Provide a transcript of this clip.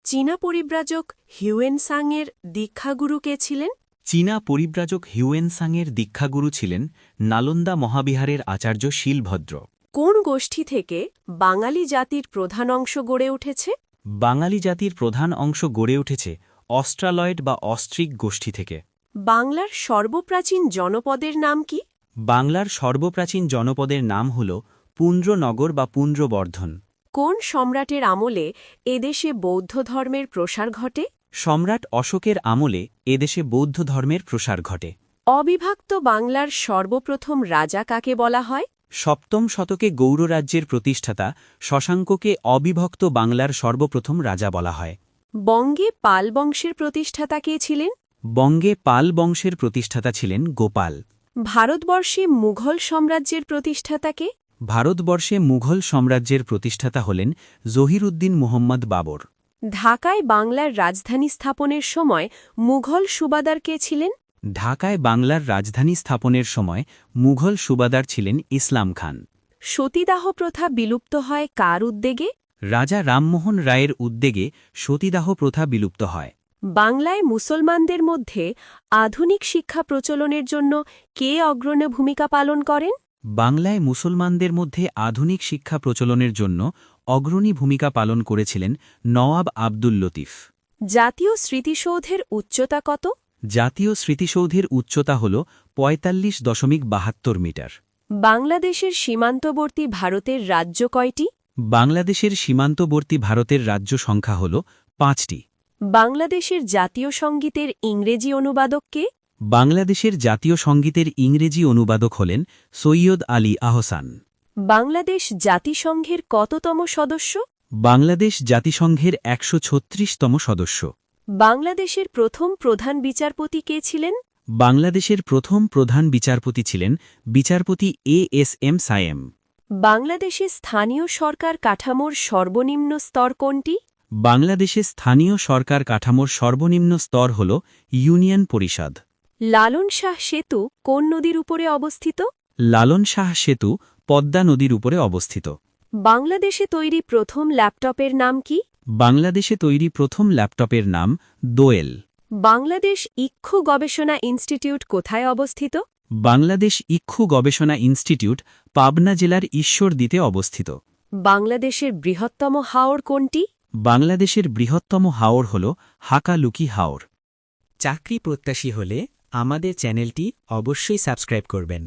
চীনা পরিব্রাজক হিউয়েনসাংয়ের দীক্ষাগুরু কে ছিলেন? চীনা পরিব্রাজক হিউয়েনসাংয়ের দীক্ষাগুরু ছিলেন নালন্দা মহাবিহারের আচার্য শীলভদ্র। কোন গোষ্ঠী থেকে বাঙালি জাতির প্রধান অংশ গড়ে উঠেছে? বাঙালি জাতির প্রধান অংশ গড়ে উঠেছে অস্ট্রালয়েড বা অস্ট্রিক গোষ্ঠী থেকে। বাংলার সর্বপ্রাচীন জনপদের নাম কি? বাংলার সর্বপ্রাচীন জনপদের নাম হল পুন্ড্রনগর বা পুন্ড্রবর্ধন। কোন সম্রাটের আমলে এদেশে বৌদ্ধ ধর্মের প্রসার ঘটে? সম্রাট অশোকের আমলে এদেশে বৌদ্ধ ধর্মের প্রসার ঘটে। অবিভক্ত বাংলার সর্বপ্রথম রাজা কাকে বলা হয়? সপ্তম শতকে গৌড়রাজ্যের প্রতিষ্ঠাতা শশাঙ্ককে অবিভক্ত বাংলার সর্বপ্রথম রাজা বলা হয়। বঙ্গে পাল বংশের প্রতিষ্ঠাতা কে ছিলেন? বঙ্গে পাল বংশের প্রতিষ্ঠাতা ছিলেন গোপাল। ভারতবর্ষে মুঘল সাম্রাজ্যের প্রতিষ্ঠাতা কে? ভারতবর্ষে মুঘল সাম্রাজ্যের প্রতিষ্ঠাতা হলেন জহিরুদ্দিন মুহম্মদ বাবর। ঢাকায় বাংলার রাজধানী স্থাপনের সময় মুঘল সুবাদার কে ছিলেন? ঢাকায় বাংলার রাজধানী স্থাপনের সময় মুঘল সুবাদার ছিলেন ইসলাম খান। সতীদাহ প্রথা বিলুপ্ত হয় কার উদ্যোগে? রাজা রামমোহন রায়ের উদ্যোগে সতীদাহ প্রথা বিলুপ্ত হয়। বাংলায় মুসলমানদের মধ্যে আধুনিক শিক্ষা প্রচলনের জন্য কে অগ্রণী ভূমিকা পালন করেন? বাংলায় মুসলমানদের মধ্যে আধুনিক শিক্ষা প্রচলনের জন্য অগ্রণী ভূমিকা পালন করেছিলেন নওয়াব আব্দুল লতিফ। জাতীয় স্মৃতিসৌধের উচ্চতা কত? জাতীয় স্মৃতিসৌধের উচ্চতা হল ৪৫.৭২ মিটার। বাংলাদেশের সীমান্তবর্তী ভারতের রাজ্য কয়টি? বাংলাদেশের সীমান্তবর্তী ভারতের রাজ্য সংখ্যা হল ৫টি। বাংলাদেশের জাতীয় সঙ্গীতের ইংরেজি অনুবাদক কে? বাংলাদেশের জাতীয় সঙ্গীতের ইংরেজি অনুবাদক হলেন সৈয়দ আলী আহসান। বাংলাদেশ জাতিসংঘের কততম সদস্য? বাংলাদেশ জাতিসংঘের ১৩৬তম সদস্য। বাংলাদেশের প্রথম প্রধান বিচারপতি কে ছিলেন? বাংলাদেশের প্রথম প্রধান বিচারপতি ছিলেন বিচারপতি এএসএম সায়েম। বাংলাদেশে স্থানীয় সরকার কাঠামোর সর্বনিম্ন স্তর কোনটি? বাংলাদেশে স্থানীয় সরকার কাঠামোর সর্বনিম্ন স্তর হল ইউনিয়ন পরিষদ। লালন শাহ সেতু কোন নদীর উপরে অবস্থিত? লালন শাহ সেতু পদ্মা নদীর উপরে অবস্থিত। বাংলাদেশে তৈরি প্রথম ল্যাপটপের নাম কি? বাংলাদেশে তৈরি প্রথম ল্যাপটপের নাম দোয়েল। বাংলাদেশ ইক্ষু গবেষণা ইনস্টিটিউট কোথায় অবস্থিত? বাংলাদেশ ইক্ষু গবেষণা ইনস্টিটিউট পাবনা জেলার ঈশ্বরদীতে অবস্থিত। বাংলাদেশের বৃহত্তম হাওর কোনটি? বাংলাদেশের বৃহত্তম হাওর হল হাকালুকি হাওর। চাকরি প্রত্যাশী হলে আমাদের চ্যানেলটি অবশ্যই সাবস্ক্রাইব করবেন।